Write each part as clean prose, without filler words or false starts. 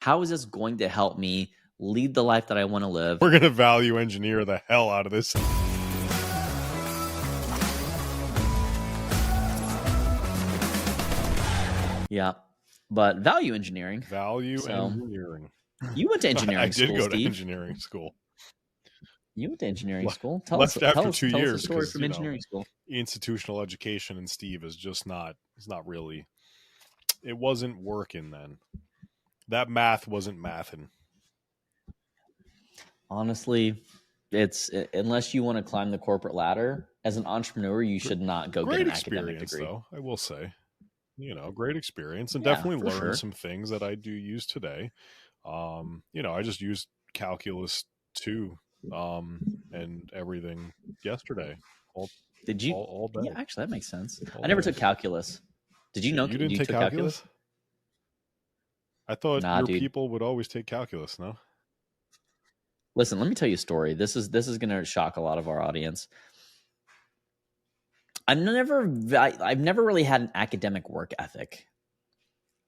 How is this going to help me lead the life that I want to live? We're going to value engineer the hell out of this. Yeah. But value engineering. Engineering. You went to engineering school, I did go Steve. to engineering school. You went to engineering school. Tell Left us after 2 tell years. us a story from engineering school. Institutional education and Steve is just not. It's not really. It wasn't working then. That math wasn't mathing. Honestly, it's unless you want to climb the corporate ladder as an entrepreneur, you should not go get an academic degree. Though, I will say, great experience and definitely learned some things that I do use today. I just used calculus 2 and everything yesterday. Did you? All day. Yeah, actually, that makes sense. I never took calculus. Did you know you didn't take calculus? I thought your people would always take calculus, no? Listen, let me tell you a story. This is going to shock a lot of our audience. I've never really had an academic work ethic,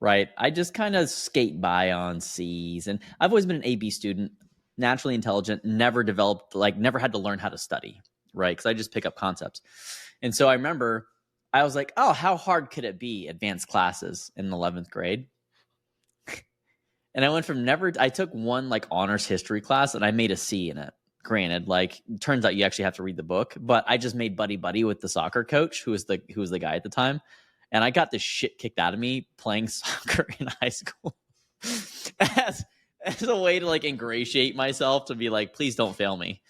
right? I just kind of skate by on C's, and I've always been an AB student, naturally intelligent, never had to learn how to study, right? Because I just pick up concepts. And so I remember I was like, oh, how hard could it be, advanced classes in the 11th grade? And I went from I took one like honors history class and I made a C in it. Granted, turns out you actually have to read the book, but I just made buddy with the soccer coach who was the guy at the time. And I got the shit kicked out of me playing soccer in high school as a way to ingratiate myself to be like, please don't fail me.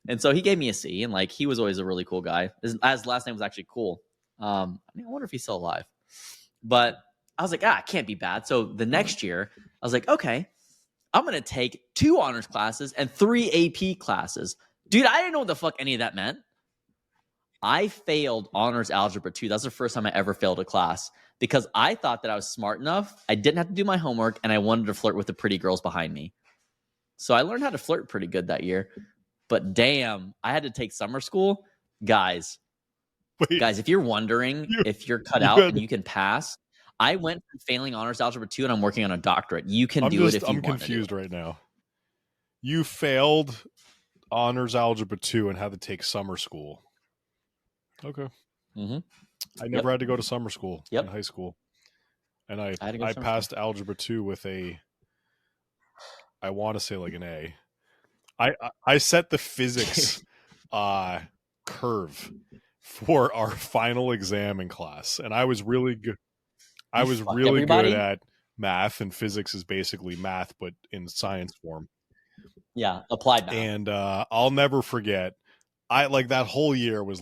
And so he gave me a C, and he was always a really cool guy. His last name was actually cool. I wonder if he's still alive. But I was like, it can't be bad. So the next year, I was like, okay, I'm going to take 2 honors classes and 3 AP classes. Dude, I didn't know what the fuck any of that meant. I failed honors algebra 2. That's the first time I ever failed a class because I thought that I was smart enough. I didn't have to do my homework, and I wanted to flirt with the pretty girls behind me. So I learned how to flirt pretty good that year. But damn, I had to take summer school. Guys, if you're wondering if you're cut out and you can pass, I went from failing honors algebra 2 and I'm working on a doctorate. You can do it if you want to. I'm confused right now. You failed honors algebra 2 and had to take summer school. Okay. Mm-hmm. I never had to go to summer school in high school. And I passed algebra 2 with I want to say an A. I set the physics curve for our final exam in class, and I was really good. I was really good at math, and physics is basically math, but in science form. Yeah, applied math. And I'll never forget, that whole year was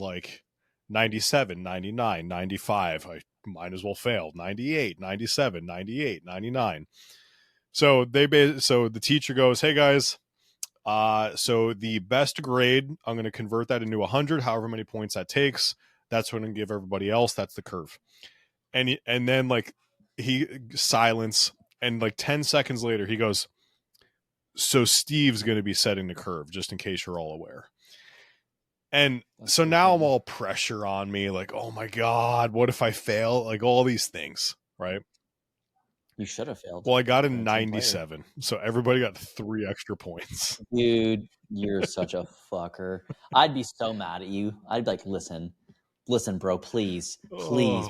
97, 99, 95. I might as well fail. 98, 97, 98, 99. So the teacher goes, hey guys, so the best grade, I'm going to convert that into 100, however many points that takes. That's what I'm going to give everybody else. That's the curve. And then he silence, and 10 seconds later he goes, so Steve's going to be setting the curve, just in case you're all aware. And so now I'm all pressure on me, oh my God, what if I fail? All these things, right? You should have failed. Well, I got a 97, so everybody got 3 extra points. Dude, you're such a fucker. I'd be so mad at you. I'd be like, listen, bro, please,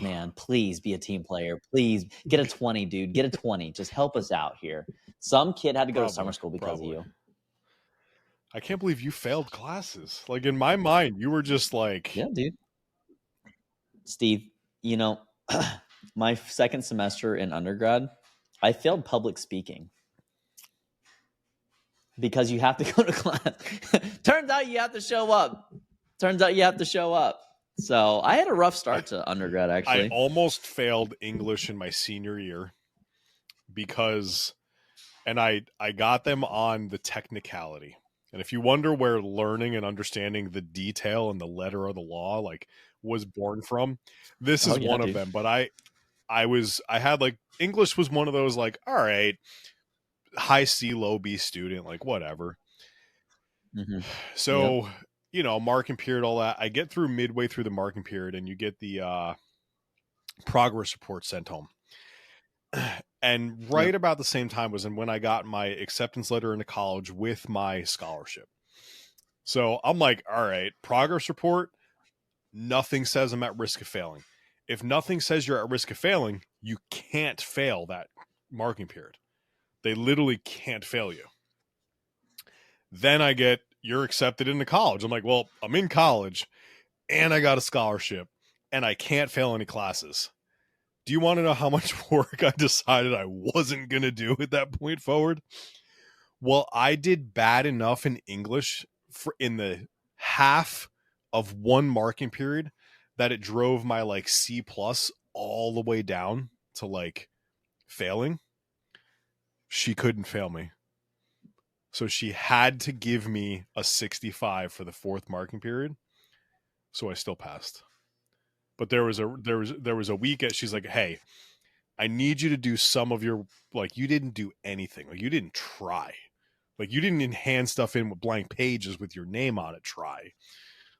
man, please be a team player. Please get a 20, dude. Get a 20. Just help us out here. Some kid had to go to summer school because of you. I can't believe you failed classes. In my mind, you were just yeah, dude. Steve, my second semester in undergrad, I failed public speaking because you have to go to class. Turns out you have to show up. So I had a rough start to undergrad, actually. I almost failed English in my senior year because, and I got them on the technicality. And if you wonder where learning and understanding the detail and the letter of the law was born from, this is one of them. But I had English was one of those all right, high C, low B student, whatever. Mm-hmm. So, marking period, all that. I get through midway through the marking period, and you get the progress report sent home. And right about the same time was when I got my acceptance letter into college with my scholarship. So I'm like, all right, progress report, nothing says I'm at risk of failing. If nothing says you're at risk of failing, you can't fail that marking period. They literally can't fail you. Then I get, you're accepted into college. I'm like, well, I'm in college and I got a scholarship and I can't fail any classes. Do you want to know how much work I decided I wasn't going to do at that point forward? Well, I did bad enough in English in the half of one marking period that it drove my like C plus all the way down to like failing. She couldn't fail me. So she had to give me a 65 for the fourth marking period. So I still passed. But there was a week at, she's like, hey, I need you to do some of your, like, you didn't do anything. Like, you didn't try. Like, you didn't hand stuff in with blank pages with your name on it. Try.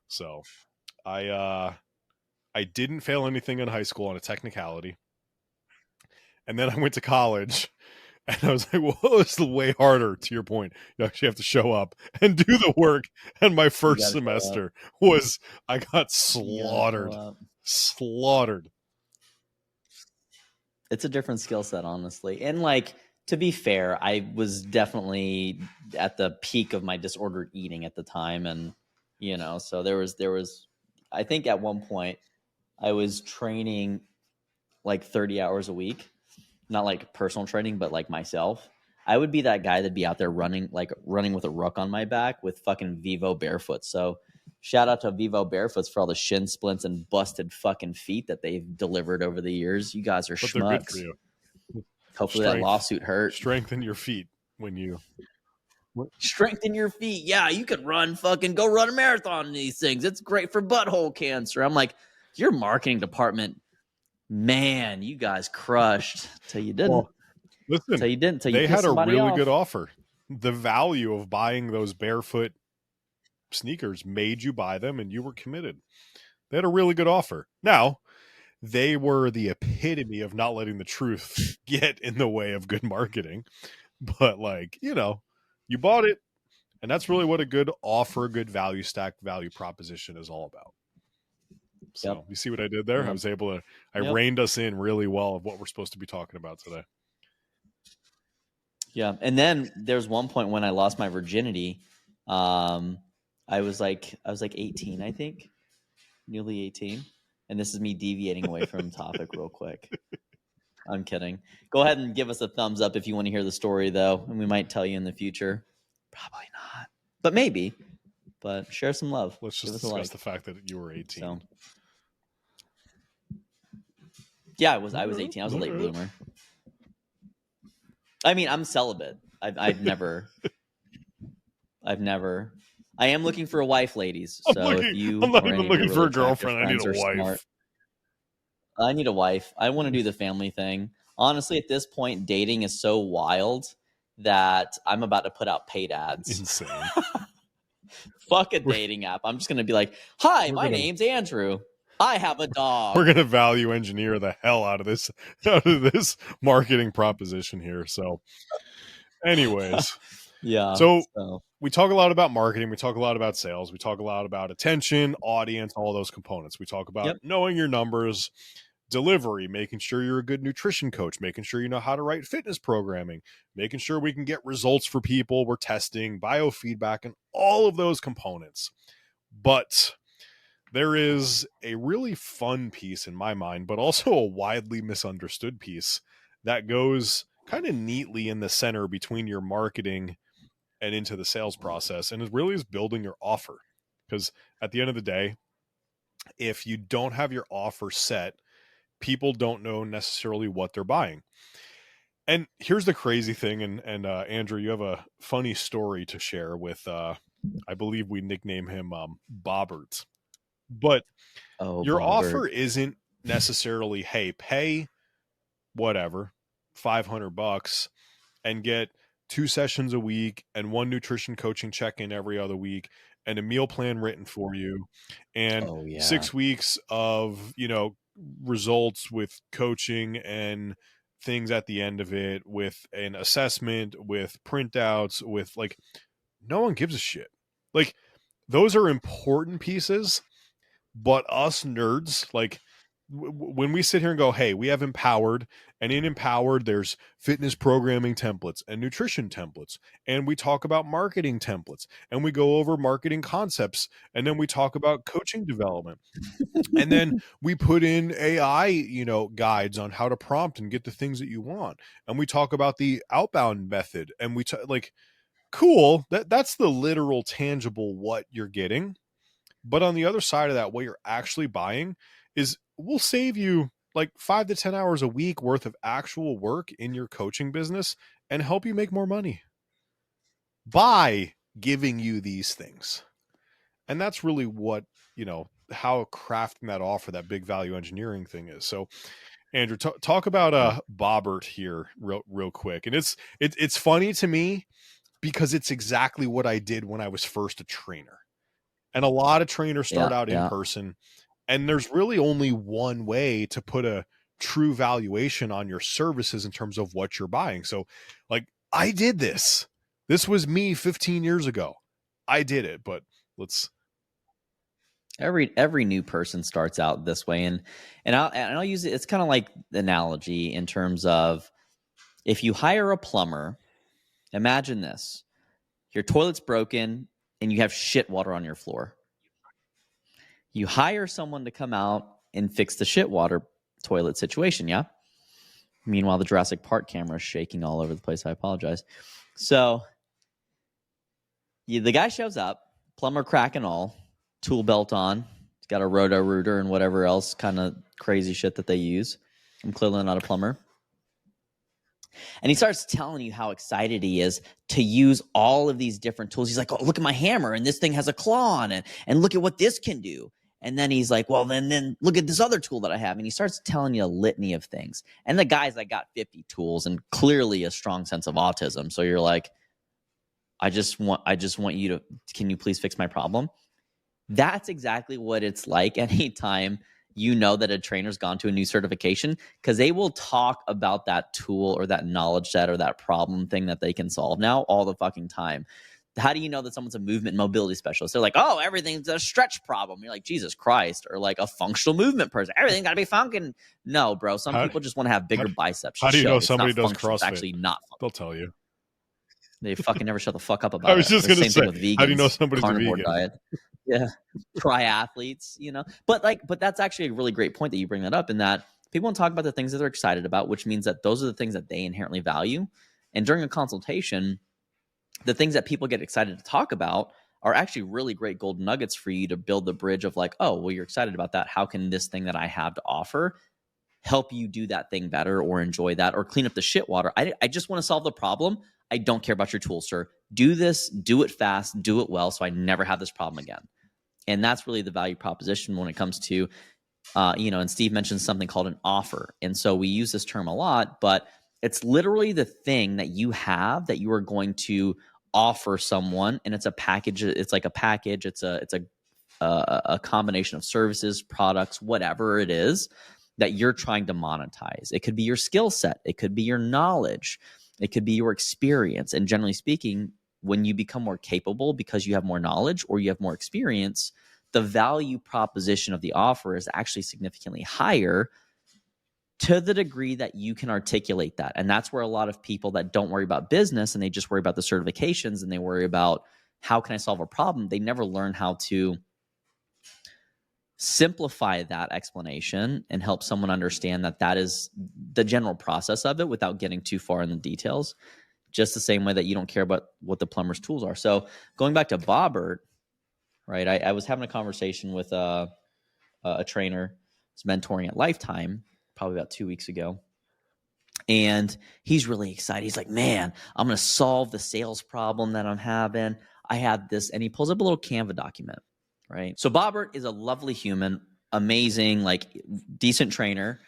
So I didn't fail anything in high school on a technicality. And then I went to college and I was like, well, it's way harder, to your point. You actually have to show up and do the work. And my first semester was, I got slaughtered. Slaughtered. It's a different skill set, honestly. And like, to be fair, I was definitely at the peak of my disordered eating at the time. And, you know, so there was, I think at one point I was training like 30 hours a week, not like personal training, but like myself. I would be that guy that'd be out there running with a ruck on my back with fucking Vivo Barefoot. So shout out to Vivo Barefoots for all the shin splints and busted fucking feet that they've delivered over the years. You guys are schmucks. They're good for you. Hopefully that lawsuit hurt. Strengthen your feet when you... Strengthen your feet. Yeah, you could go run a marathon in these things. It's great for butthole cancer. I'm like, your marketing department, man, you guys crushed till you didn't. Well, listen, till you didn't. Till you they had a really off. Good offer. The value of buying those barefoot sneakers made you buy them, and you were committed. They had a really good offer. Now, they were the epitome of not letting the truth get in the way of good marketing. But like, you know, you bought it, and that's really what a good offer, good value stack, value proposition is all about. So you see what I did there? I was able to, I reined us in really well of what we're supposed to be talking about today. Yeah. And then there's one point when I lost my virginity. I was like 18, I think, nearly 18. And this is me deviating away from topic real quick. I'm kidding. Go ahead and give us a thumbs up if you want to hear the story, though, and we might tell you in the future. Probably not, but maybe. But share some love. Let's just discuss the fact that you were 18. So, yeah, I was 18. I was a late bloomer. I mean, I'm celibate. I've never. I am looking for a wife, ladies. So if you, I'm not even looking for a girlfriend. I need a wife. Smart, I need a wife. I want to do the family thing. Honestly, at this point, dating is so wild that I'm about to put out paid ads. Insane. Fuck a dating app. I'm just going to be like, hi, my name's Andrew. I have a dog. We're going to value engineer the hell out of this marketing proposition here. So anyways, yeah. So we talk a lot about marketing. We talk a lot about sales. We talk a lot about attention, audience, all those components. We talk about knowing your numbers, delivery, making sure you're a good nutrition coach, making sure you know how to write fitness programming, making sure we can get results for people we're testing, biofeedback, and all of those components. But there is a really fun piece in my mind, but also a widely misunderstood piece that goes kind of neatly in the center between your marketing and into the sales process. And it really is building your offer. Because at the end of the day, if you don't have your offer set, people don't know necessarily what they're buying. And here's the crazy thing. And Andrew, you have a funny story to share with, I believe we nickname him Bobbert. But your Bobbert. offer isn't necessarily, hey, pay whatever, $500 and get 2 sessions a week and 1 nutrition coaching check-in every other week and a meal plan written for you and 6 weeks of, results with coaching and things at the end of it, with an assessment, with printouts, with like, no one gives a shit. Like, those are important pieces, but us nerds, like, when we sit here and go, hey, we have Empowered, and in Empowered, there's fitness programming templates and nutrition templates, and we talk about marketing templates, and we go over marketing concepts, and then we talk about coaching development, and then we put in AI, guides on how to prompt and get the things that you want, and we talk about the outbound method, and like, cool, that's the literal tangible what you're getting. But on the other side of that, what you're actually buying is, we'll save you like 5 to 10 hours a week worth of actual work in your coaching business and help you make more money by giving you these things. And that's really what, how crafting that offer, that big value engineering thing is. So, Andrew, talk about Bobbert here real quick. And it's funny to me because it's exactly what I did when I was first a trainer. And a lot of trainers start out in person, and there's really only one way to put a true valuation on your services in terms of what you're buying. So, like, I did this. This was me 15 years ago. I did it, but every new person starts out this way, and I'll use it. It's kind of like the analogy in terms of, if you hire a plumber, imagine this: your toilet's broken and you have shit water on your floor. You hire someone to come out and fix the shit water toilet situation, yeah? Meanwhile, the Jurassic Park camera is shaking all over the place. I apologize. So the guy shows up, plumber crack and all, tool belt on. He's got a roto-rooter and whatever else kind of crazy shit that they use. I'm clearly not a plumber. And he starts telling you how excited he is to use all of these different tools. He's like, oh, look at my hammer, and this thing has a claw on it, and look at what this can do. And then he's like, well, then look at this other tool that I have. And he starts telling you a litany of things. And the guy's like got 50 tools and clearly a strong sense of autism. So you're like, I just want you to, can you please fix my problem? That's exactly what it's like anytime you know that a trainer's gone to a new certification, because they will talk about that tool or that knowledge set or that problem thing that they can solve now all the fucking time. How do you know that someone's a movement and mobility specialist? They're like, oh, everything's a stretch problem. You're like, Jesus Christ. Or like a functional movement person. Everything got to be funkin'. No, bro. Some people just want to have bigger biceps. How do you know somebody does CrossFit? It's actually not functional. They'll tell you. They fucking never shut the fuck up about it. I was just going to say, with vegans, how do you know somebody's a vegan? Diet. Yeah. Triathletes, But that's actually a really great point that you bring that up, in that people want to talk about the things that they're excited about, which means that those are the things that they inherently value. And during a consultation, the things that people get excited to talk about are actually really great golden nuggets for you to build the bridge of like, oh, well, you're excited about that. How can this thing that I have to offer help you do that thing better, or enjoy that, or clean up the shit water? I just want to solve the problem. I don't care about your tools, sir. Do this, do it fast, do it well, so I never have this problem again. And that's really the value proposition when it comes to, and Steve mentioned something called an offer. And so we use this term a lot, but it's literally the thing that you have that you are going to offer someone, and it's a package. It's like a package. It's a combination of services, products, whatever it is that you're trying to monetize. It could be your skill set. It could be your knowledge. It could be your experience. And generally speaking, when you become more capable because you have more knowledge or you have more experience, the value proposition of the offer is actually significantly higher, to the degree that you can articulate that. And that's where a lot of people that don't worry about business and they just worry about the certifications and they worry about how can I solve a problem, they never learn how to simplify that explanation and help someone understand that that is the general process of it without getting too far in the details. Just the same way that you don't care about what the plumber's tools are. So going back to Bobbert, right? I was having a conversation with a trainer who's mentoring at Lifetime probably about 2 weeks ago. And he's really excited. He's like, man, I'm going to solve the sales problem that I'm having. I have this. And he pulls up a little Canva document, right? So Bobbert is a lovely human, amazing, like decent trainer,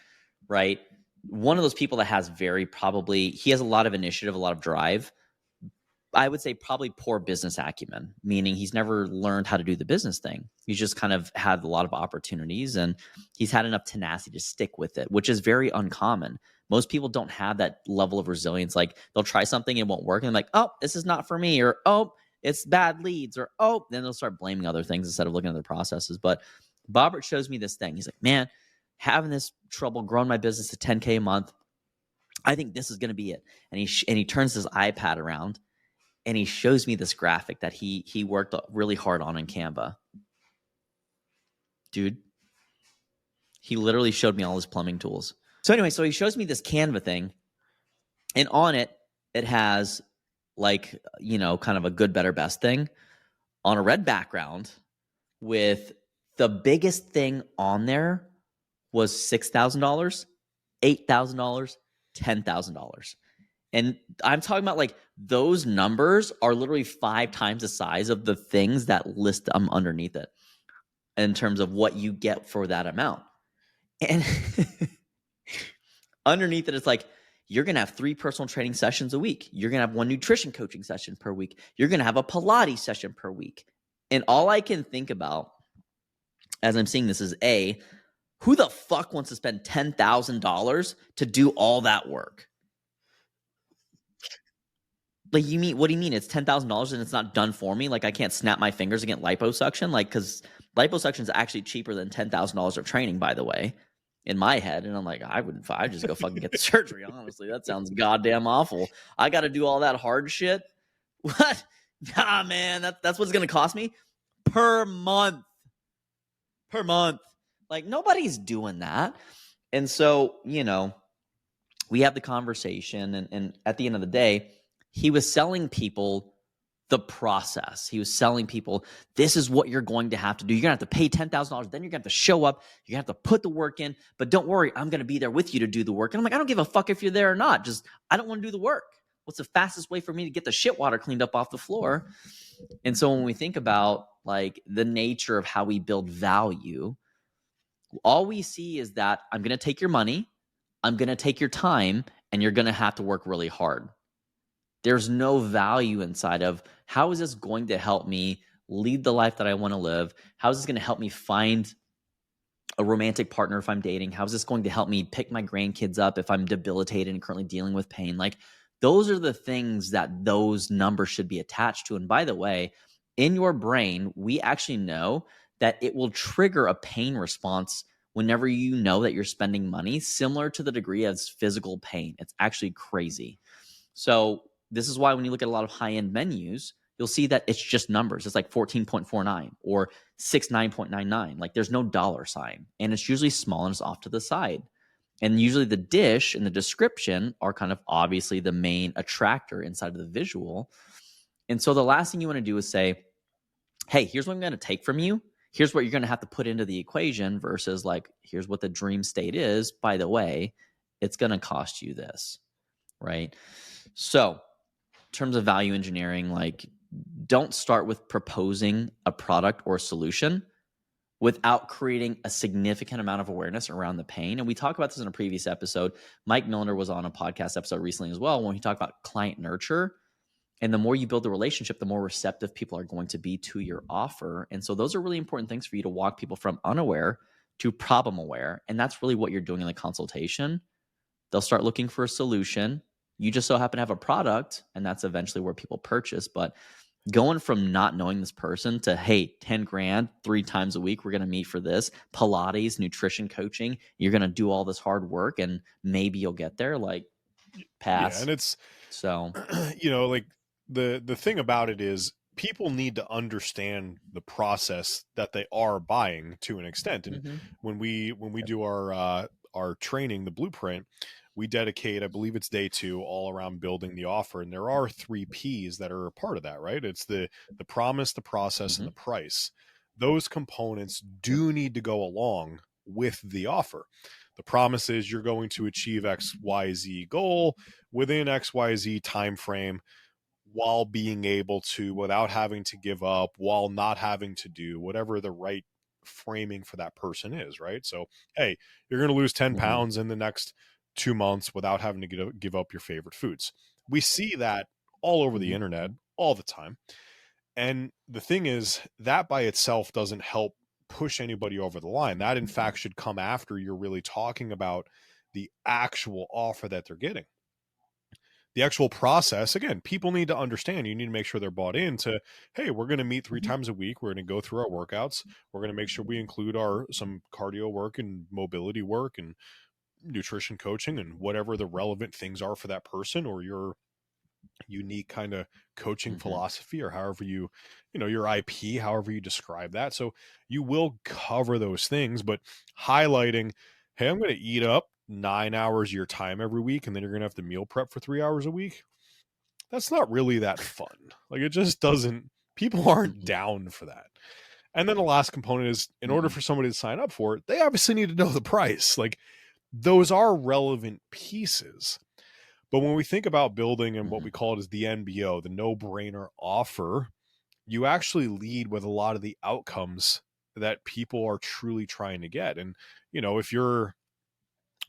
right? One of those people that has he has a lot of initiative, a lot of drive. I would say probably poor business acumen, meaning he's never learned how to do the business thing. He's just kind of had a lot of opportunities and he's had enough tenacity to stick with it, which is very uncommon. Most people don't have that level of resilience. Like they'll try something, it won't work, and they're like, oh, this is not for me, or oh, it's bad leads, or oh, then they'll start blaming other things instead of looking at their processes. But Bobbert shows me this thing. He's like, man, having this trouble growing my business to 10K a month, I think this is going to be it. And he turns his iPad around and he shows me this graphic that he worked really hard on in Canva. Dude, he literally showed me all his plumbing tools. So anyway, so he shows me this Canva thing, and on it, it has like, you know, kind of a good, better, best thing on a red background with the biggest thing on there was $6,000, $8,000, $10,000. And I'm talking about like those numbers are literally 5 times the size of the things that list underneath it in terms of what you get for that amount. And underneath it, it's like, you're going to have 3 personal training sessions a week. You're going to have 1 nutrition coaching session per week. You're going to have a Pilates session per week. And all I can think about as I'm seeing this is A, who the fuck wants to spend $10,000 to do all that work? Like, you mean, what do you mean? It's $10,000 and it's not done for me? Like, I can't snap my fingers and get liposuction? Like, because liposuction is actually cheaper than $10,000 of training, by the way, in my head. And I'm like, I'd just go fucking get the surgery. Honestly, that sounds goddamn awful. I got to do all that hard shit. What? Nah, man, that's what it's going to cost me per month. Per month. Like, nobody's doing that. And so, you know, we have the conversation, and at the end of the day, he was selling people the process. He was selling people, this is what you're going to have to do. You're going to have to pay $10,000. Then you're going to have to show up. You're going to have to put the work in. But don't worry, I'm going to be there with you to do the work. And I'm like, I don't give a fuck if you're there or not. Just, I don't want to do the work. What's the fastest way for me to get the shit water cleaned up off the floor? And so when we think about like the nature of how we build value, all we see is that I'm going to take your money, I'm going to take your time, and you're going to have to work really hard. There's no value inside of how is this going to help me lead the life that I want to live? How is this going to help me find a romantic partner if I'm dating? How is this going to help me pick my grandkids up if I'm debilitated and currently dealing with pain? Like, those are the things that those numbers should be attached to. And by the way, in your brain, we actually know that it will trigger a pain response whenever you know that you're spending money, similar to the degree as physical pain. It's actually crazy. So this is why when you look at a lot of high-end menus, you'll see that it's just numbers. It's like 14.49 or 69.99. Like, there's no dollar sign. And it's usually small and it's off to the side. And usually the dish and the description are kind of obviously the main attractor inside of the visual. And so the last thing you want to do is say, hey, here's what I'm going to take from you. Here's what you're going to have to put into the equation versus like, here's what the dream state is. By the way, it's going to cost you this, right? So in terms of value engineering, like, don't start with proposing a product or solution without creating a significant amount of awareness around the pain. And we talked about this in a previous episode. Mike Milner was on a podcast episode recently as well, when he talked about client nurture. And the more you build the relationship, the more receptive people are going to be to your offer. And so those are really important things for you to walk people from unaware to problem aware. And that's really what you're doing in the consultation. They'll start looking for a solution. You just so happen to have a product, and that's eventually where people purchase. But going from not knowing this person to, hey, 10 grand, 3 times a week, we're going to meet for this, Pilates, nutrition coaching, you're going to do all this hard work and maybe you'll get there, like, pass. Yeah, and it's, so, you know, like the thing about it is people need to understand the process that they are buying to an extent. And when we do our training, the blueprint, we dedicate, I believe it's day 2, all around building the offer. And there are 3 P's that are a part of that, right? It's the promise, the process, and the price. Those components do need to go along with the offer. The promise is you're going to achieve XYZ goal within XYZ time frame, while being able to, without having to give up, while not having to do whatever the right framing for that person is, right? So, hey, you're going to lose 10 pounds in the next 2 months without having to give up your favorite foods. We see that all over the internet all the time. And the thing is, that by itself doesn't help push anybody over the line. That, in fact, should come after you're really talking about the actual offer that they're getting. The actual process, again, people need to understand. You need to make sure they're bought into, hey, we're going to meet 3 Mhm. times a week. We're going to go through our workouts. We're going to make sure we include some cardio work and mobility work and nutrition coaching and whatever the relevant things are for that person, or your unique kind of coaching Mhm. philosophy, or however your IP, however you describe that. So you will cover those things, but highlighting, hey, I'm going to eat up 9 hours of your time every week, and then you're going to have to meal prep for 3 hours a week. That's not really that fun. Like, it just doesn't, people aren't Mhm. down for that. And then the last component is, in order Mhm. for somebody to sign up for it, they obviously need to know the price. Like, those are relevant pieces. But when we think about building and what we Mhm. call it as the NBO, the no brainer offer, you actually lead with a lot of the outcomes that people are truly trying to get. And, if you're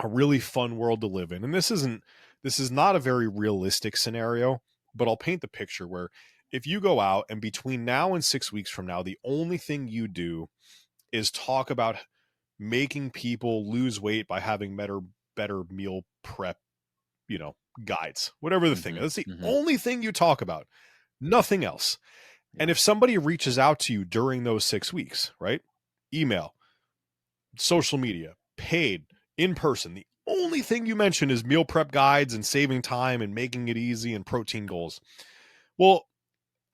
a really fun world to live in, and this is not a very realistic scenario, but I'll paint the picture where if you go out and between now and 6 weeks from now, the only thing you do is talk about making people lose weight by having better meal prep, you know, guides, whatever the thing. Mhm. That's the Mhm. only thing you talk about, nothing else. And Yeah. if somebody reaches out to you during those 6 weeks, right? Email, social media, paid, in person, the only thing you mention is meal prep guides and saving time and making it easy and protein goals. Well,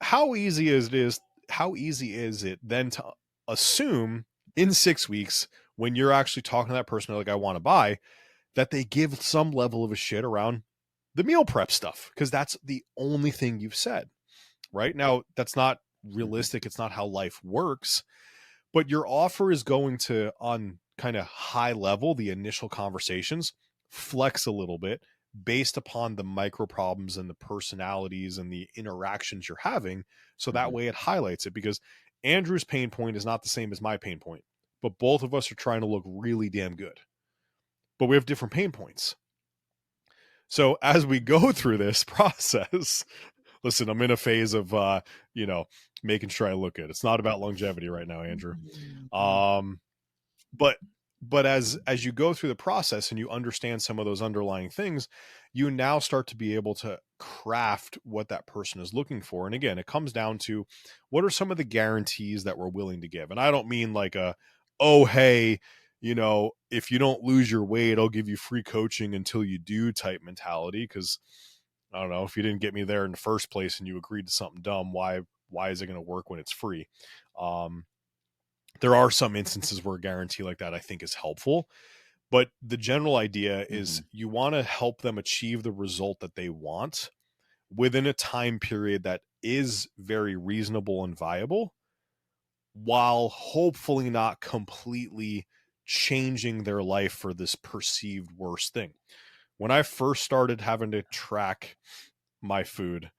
how easy is it is how easy is it then to assume in 6 weeks, when you're actually talking to that person like, I want to buy, that they give some level of a shit around the meal prep stuff, because that's the only thing you've said. Right now, that's not Mhm. realistic. It's not how life works, but your offer is going to, on kind of high level, the initial conversations, flex a little bit based upon the micro problems and the personalities and the interactions you're having. So that Mhm. way it highlights it, because Andrew's pain point is not the same as my pain point, but both of us are trying to look really damn good, but we have different pain points. So as we go through this process, listen, I'm in a phase of you know, making sure I look good. It's not about longevity right now, Andrew. Um, but as you go through the process and you understand some of those underlying things, you now start to be able to craft what that person is looking for. And again, it comes down to, what are some of the guarantees that we're willing to give? And I don't mean like a, oh hey, if you don't lose your weight, I'll give you free coaching until you do type mentality. Because I don't know, if you didn't get me there in the first place and you agreed to something dumb, why is it going to work when it's free? um there are some instances where a guarantee like that I think is helpful, but the general idea is, Mhm. you want to help them achieve the result that they want within a time period that is very reasonable and viable, while hopefully not completely changing their life for this perceived worst thing. When I first started having to track my food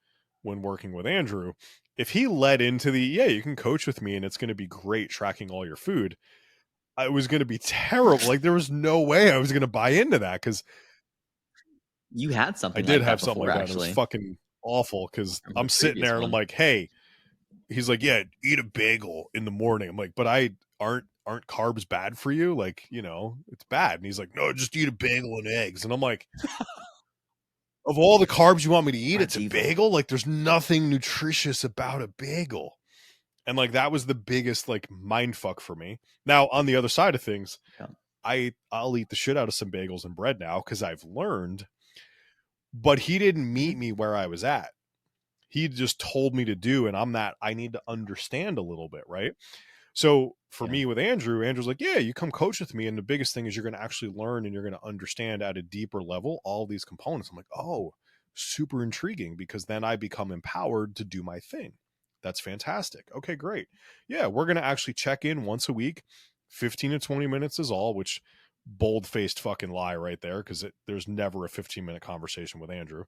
when working with Andrew, if he led into the, yeah, you can coach with me and it's going to be great tracking all your food, I was going to be terrible. Like, there was no way I was going to buy into that, because You had I something did like have that something before, like that. And it was actually, fucking awful, because from the I'm sitting previous there and I'm one. like, hey, he's like, yeah, eat a bagel in the morning. I'm like, but aren't carbs bad for you? Like, it's bad. And he's like, no, just eat a bagel and eggs. And I'm like, of all the carbs you want me to eat, it's That's a evil. bagel? Like, there's nothing nutritious about a bagel. And like, that was the biggest like mind fuck for me. Now, on the other side of things, Yeah. I'll eat the shit out of some bagels and bread now, because I've learned. But he didn't meet Mhm. me where I was at. He just told me to do, and I need to understand a little bit, right? So for Yeah. me with Andrew's like, yeah, you come coach with me, and the biggest thing is you're going to actually learn and you're going to understand at a deeper level all these components. I'm like, oh, super intriguing, because then I become empowered to do my thing. That's fantastic. Okay, great. Yeah, we're going to actually check in once a week. 15 to 20 minutes is all, which bold faced fucking lie right there, because there's never a 15-minute conversation with Andrew.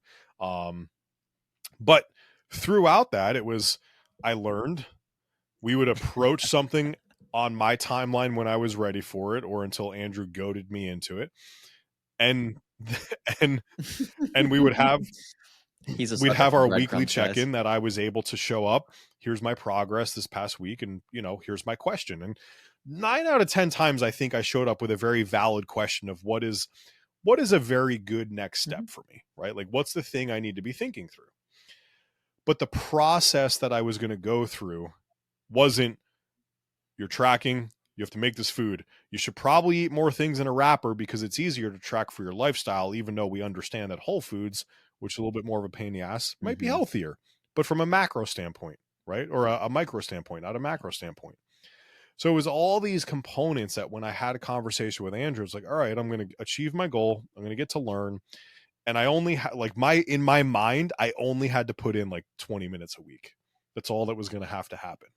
But throughout that, it was, I learned, we would approach something on my timeline when I was ready for it, or until Andrew goaded me into it. And and and He's a we'd sucker have for our weekly breadcrumbs, guys. check-in that I was able to show up. Here's my progress this past week, and here's my question. And 9 out of 10 times I think I showed up with a very valid question of, what is a very good next step Mhm. for me, right? Like, what's the thing I need to be thinking through? But the process that I was going to go through wasn't, you're tracking, you have to make this food. You should probably eat more things in a wrapper because it's easier to track for your lifestyle, even though we understand that whole foods, which is a little bit more of a pain in the ass, might be Mhm. healthier, but from a macro standpoint, right? Or a micro standpoint, not a macro standpoint. So it was all these components that when I had a conversation with Andrew, it's like, all right, I'm going to achieve my goal. I'm going to get to learn. And I only had like in my mind, I only had to put in like 20 minutes a week. That's all that was going to happen.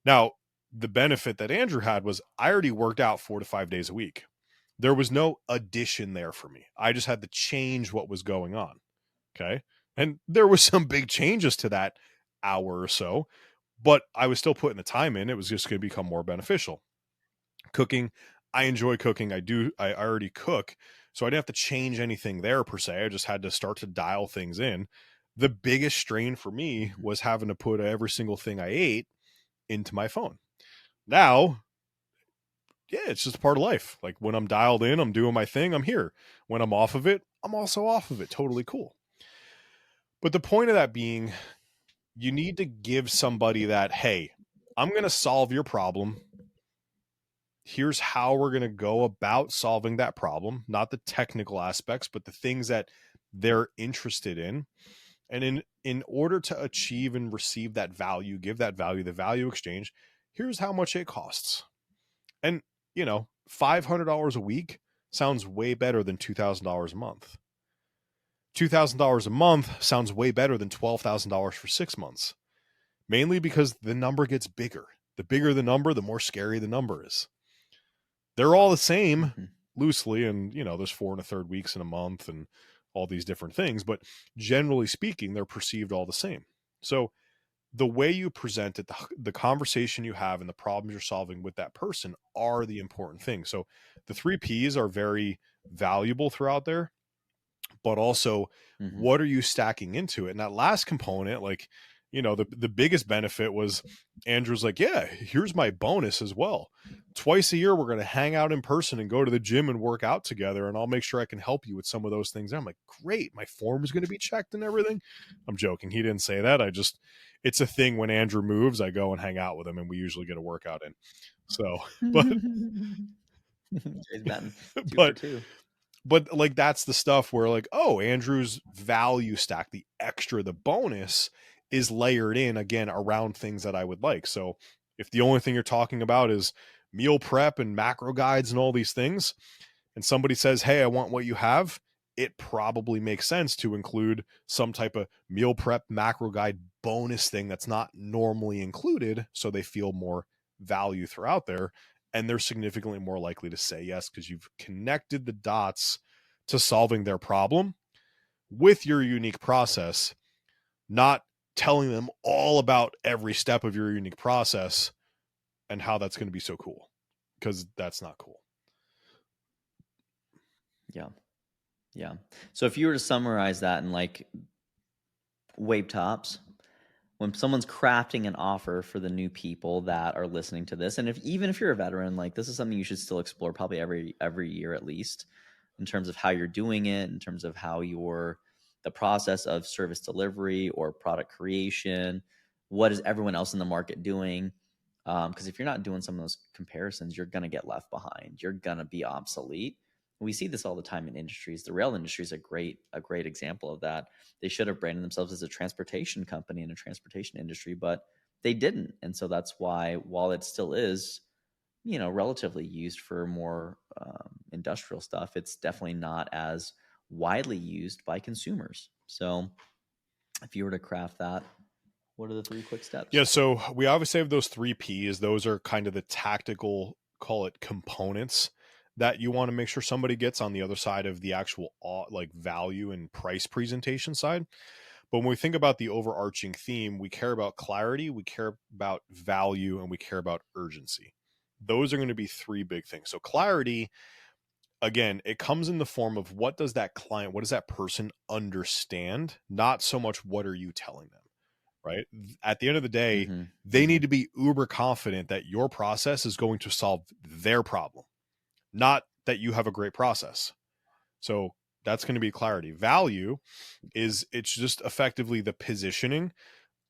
Now, the benefit that Andrew had was I already worked out 4 to 5 days a week. There was no addition there for me. I just had to change what was going on. Okay. And there was some big changes to that hour or so, but I was still putting the time in. It was just going to become more beneficial. Cooking, I enjoy cooking. I already cook. So I didn't have to change anything there per se. I just had to start to dial things in. The biggest strain for me Mhm. was having to put every single thing I ate into my phone. Now, yeah, it's just a part of life. Like when I'm dialed in, I'm doing my thing, I'm here. When I'm off of it, I'm also off of it. Totally cool. But the point of that being, you need to give somebody that, hey, I'm going to solve your problem. Here's how we're going to go about solving that problem, not the technical aspects, but the things that they're interested in. And in order to achieve and receive that value, give that value, the value exchange, here's how much it costs. And, $500 a week sounds way better than $2,000 a month. $2,000 a month sounds way better than $12,000 for 6 months, mainly because the number gets bigger. The bigger the number, the more scary the number is. They're all the same Mhm. loosely, and, there's 4 1/3 weeks in a month and all these different things, but generally speaking, they're perceived all the same. So the way you present it, the conversation you have, and the problems you're solving with that person are the important things. So the 3 Ps are very valuable throughout there, but also Mhm. what are you stacking into it? And that last component, like, the biggest benefit was Andrew's like, yeah, here's my bonus as well. Twice a year, we're going to hang out in person and go to the gym and work out together. And I'll make sure I can help you with some of those things. And I'm like, great. My form is going to be checked and everything. I'm joking. He didn't say that. It's a thing when Andrew moves, I go and hang out with him and we usually get a workout in. So, but, Jay's batting two for but two. but like that's the stuff where like, oh, Andrew's value stack, the extra, the bonus is layered in again around things that I would like. So if the only thing you're talking about is meal prep and macro guides and all these things, and somebody says, hey, I want what you have, it probably makes sense to include some type of meal prep macro guide bonus thing that's not normally included, so they feel more value throughout there, and they're significantly more likely to say yes because you've connected the dots to solving their problem with your unique process, not telling them all about every step of your unique process and how that's going to be so cool, because that's not cool. Yeah. Yeah. So if you were to summarize that in like wave tops, when someone's crafting an offer for the new people that are listening to this, and if even if you're a veteran, like this is something you should still explore probably every year at least, in terms of how you're doing it, in terms of how you're the process of service delivery or product creation. What is everyone else in the market doing? Because if you're not doing some of those comparisons, you're gonna get left behind. You're gonna be obsolete. We see this all the time in industries. The rail industry is a great example of that. They should have branded themselves as a transportation company in a transportation industry, but they didn't. And so that's why, while it still is, relatively used for more industrial stuff, it's definitely not as widely used by consumers. So if you were to craft that, what are the 3 quick steps? Yeah, so we obviously have those 3 Ps. Those are kind of the tactical, call it components that you want to make sure somebody gets on the other side of the actual like value and price presentation side. But when we think about the overarching theme, we care about clarity, we care about value, and we care about urgency. Those are going to be 3 big things. So clarity, again, it comes in the form of what does that client, what does that person understand? Not so much what are you telling them, right? At the end of the day, Mm-hmm. they Mm-hmm. need to be uber confident that your process is going to solve their problem, not that you have a great process. So that's going to be clarity. Value is it's just effectively the positioning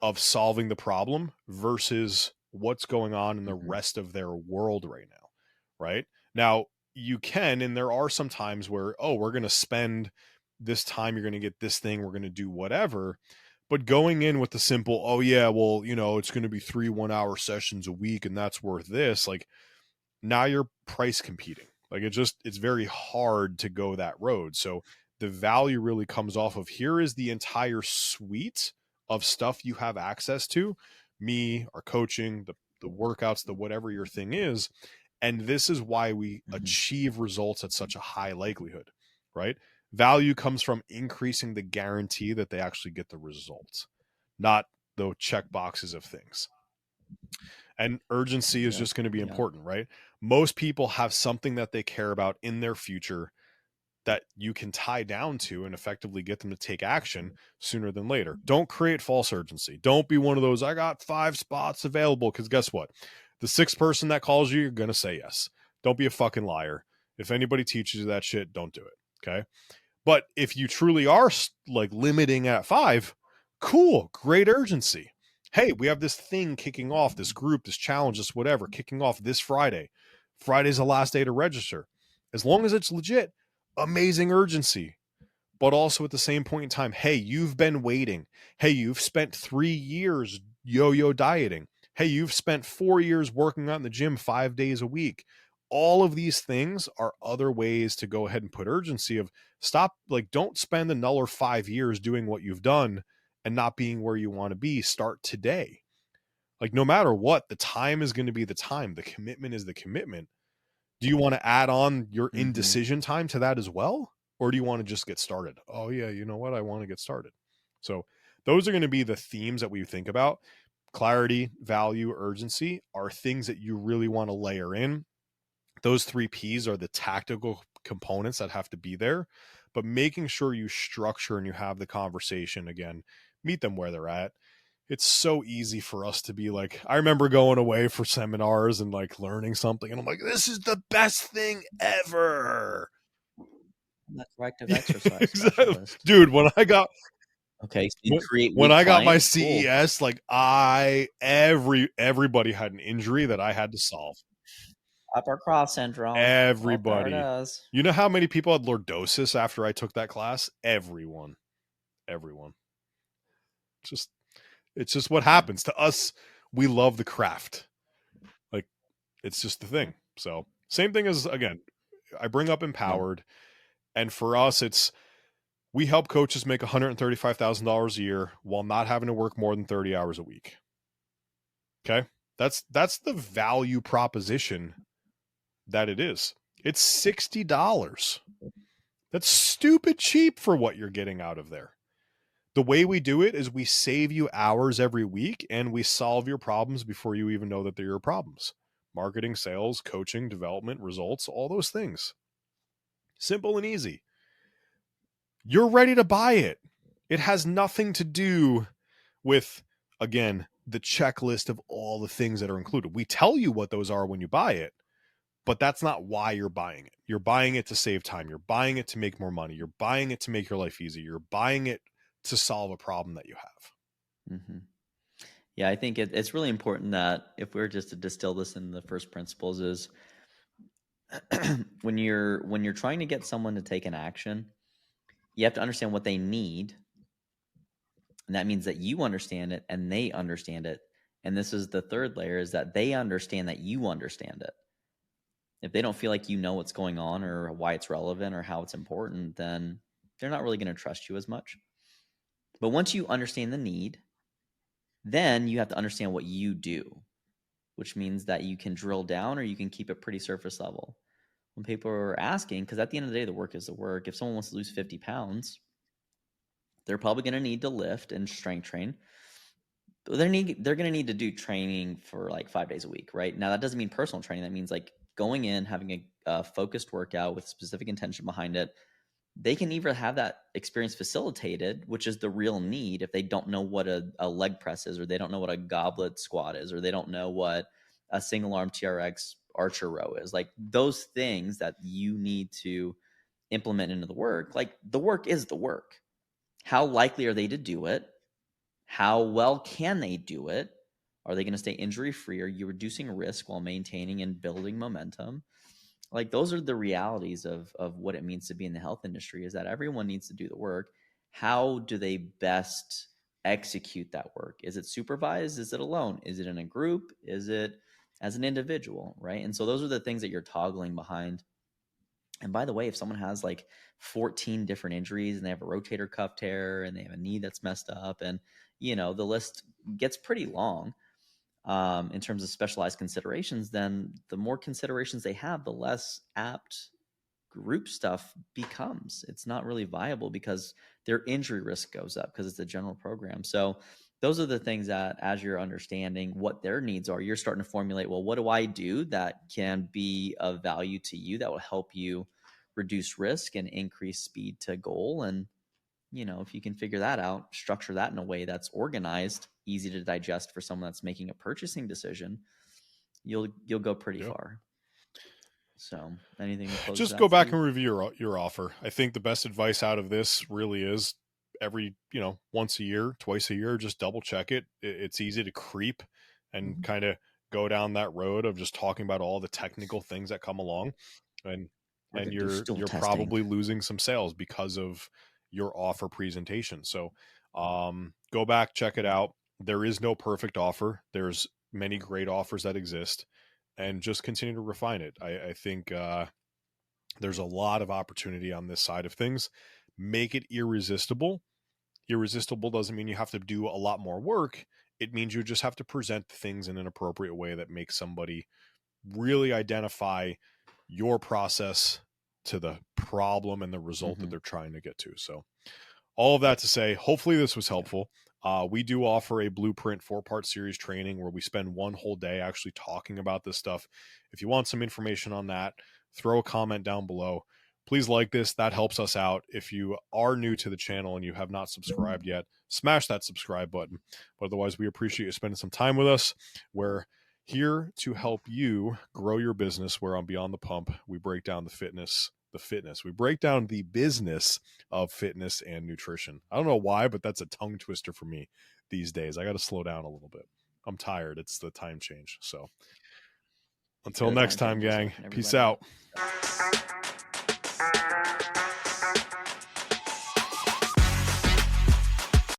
of solving the problem versus what's going on in the Mm-hmm. rest of their world right now. Right now, you can, and there are some times where, oh, we're going to spend this time, you're going to get this thing, we're going to do whatever. But going in with the simple, oh, yeah, well, it's going to be 3 1-hour sessions a week and that's worth this. Like, now you're price competing. Like, it's very hard to go that road. So the value really comes off of, here is the entire suite of stuff you have access to, me, our coaching, the workouts, the whatever your thing is. And this is why we Mm-hmm. achieve results at such a high likelihood, right? Value comes from increasing the guarantee that they actually get the results, not the check boxes of things. And urgency is Yeah. just going to be Yeah. important, right? Most people have something that they care about in their future that you can tie down to and effectively get them to take action sooner than later. Don't create false urgency. Don't be one of those, I got 5 spots available, because guess what? The 6th person that calls you, you're going to say yes. Don't be a fucking liar. If anybody teaches you that shit, don't do it. Okay. But if you truly are like limiting at 5, cool, great urgency. Hey, we have this thing kicking off, this group, this challenge, this whatever, kicking off this Friday. Friday's the last day to register. As long as it's legit, amazing urgency. But also at the same point in time, hey, you've been waiting. Hey, you've spent 3 years yo-yo dieting. Hey, you've spent 4 years working out in the gym 5 days a week. All of these things are other ways to go ahead and put urgency of, stop, like, don't spend another 5 years doing what you've done and not being where you want to be. Start today. Like, no matter what, the time is going to be the time. The commitment is the commitment. Do you want to add on your Mm-hmm. indecision time to that as well? Or do you want to just get started? Oh, yeah, you know what? I want to get started. So those are going to be the themes that we think about. Clarity, value, urgency are things that you really want to layer in. Those 3 P's are the tactical components that have to be there, but making sure you structure and you have the conversation, again, meet them where they're at. It's so easy for us to be like, I remember going away for seminars and like learning something, and I'm like, this is the best thing ever. I'm a corrective Yeah, exercise exactly. specialist. Dude, when I got Okay, so you create when weak I got my clients. Cool. CES, like, everybody had an injury that I had to solve. Upper cross syndrome. Well, there it Everybody. is. You know how many people had lordosis after I took that class? Everyone. Everyone. Just it's just what Yeah. happens to us. We love the craft. Like, it's just the Yeah. thing. So, same thing as, again, I bring up Yeah. empowered, and for us it's, we help coaches make $135,000 a year while not having to work more than 30 hours a week. Okay? That's the value proposition that it is. It's $60. That's stupid cheap for what you're getting out of there. The way we do it is we save you hours every week and we solve your problems before you even know that they're your problems. Marketing, sales, coaching, development, results, all those things. Simple and easy. You're ready to buy it. It has nothing to do with, again, the checklist of all the things that are included. We tell you what those are when you buy it, but that's not why you're buying it. You're buying it to save time. You're buying it to make more money. You're buying it to make your life easier. You're buying it to solve a problem that you have. Mm-hmm. Yeah, I think it's really important that if we were just to distill this in the first principles is when you're trying to get someone to take an action, you have to understand what they need, and that means that you understand it and they understand it. And this is the third layer, is that they understand that you understand it. If they don't feel like you know what's going on or why it's relevant or how it's important, then they're not really going to trust you as much. But once you understand the need, then you have to understand what you do, which means that you can drill down or you can keep it pretty surface level. When people are asking, because at the end of the day, the work is the work. If someone wants to lose 50 pounds, they're probably going to need to lift and strength train. But they're going to need to do training for like 5 days a week, right? Now, that doesn't mean personal training. That means like going in, having a focused workout with specific intention behind it. They can either have that experience facilitated, which is the real need, if they don't know what a leg press is, or they don't know what a goblet squat is, or they don't know what a single arm TRX archer row is. Like those things that you need to implement into the work, like the work is the work. How likely are they to do it? How well can they do it? Are they going to stay injury free? Are you reducing risk while maintaining and building momentum? Like those are the realities of what it means to be in the health industry, is that everyone needs to do the work. How do they best execute that work? Is it supervised? Is it alone? Is it in a group? Is it as an individual? Right. And so those are the things that you're toggling behind. And by the way, if someone has like 14 different injuries and they have a rotator cuff tear and they have a knee that's messed up, and the list gets pretty long, in terms of specialized considerations, then the more considerations they have, the less apt group stuff becomes. It's not really viable because their injury risk goes up because it's a general program. So those are the things that, as you're understanding what their needs are, you're starting to formulate, well, what do I do that can be of value to you that will help you reduce risk and increase speed to goal? And if you can figure that out, structure that in a way that's organized, easy to digest for someone that's making a purchasing decision, you'll go pretty Yeah. far. So, anything to close Just this go out, back Steve? and review your offer. I think the best advice out of this really is every, once a year, twice a year, just double check it. It's easy to creep and Mm-hmm. kind of go down that road of just talking about all the technical things that come along, and We're and gonna do you're stool you're testing. probably losing some sales because of your offer presentation. So go back, check it out. There is no perfect offer. There's many great offers that exist, and just continue to refine it. I think there's a lot of opportunity on this side of things. Make it irresistible. Irresistible doesn't mean you have to do a lot more work. It means you just have to present things in an appropriate way that makes somebody really identify your process to the problem and the result that Mm-hmm. they're trying to get to. So all of that to say, hopefully this was Yeah. helpful. We do offer a Blueprint 4-part series training where we spend one whole day actually talking about this stuff. If you want some information on that, throw a comment down below. Please like this. That helps us out. If you are new to the channel and you have not subscribed yet, smash that subscribe button. But otherwise, we appreciate you spending some time with us. We're here to help you grow your business, where on Beyond the Pump, we break down the fitness. We break down the business of fitness and nutrition. I don't know why, but that's a tongue twister for me these days. I got to slow down a little bit. I'm tired. It's the time change. So It's until good. next Time time, change gang, yourself and peace everybody. out.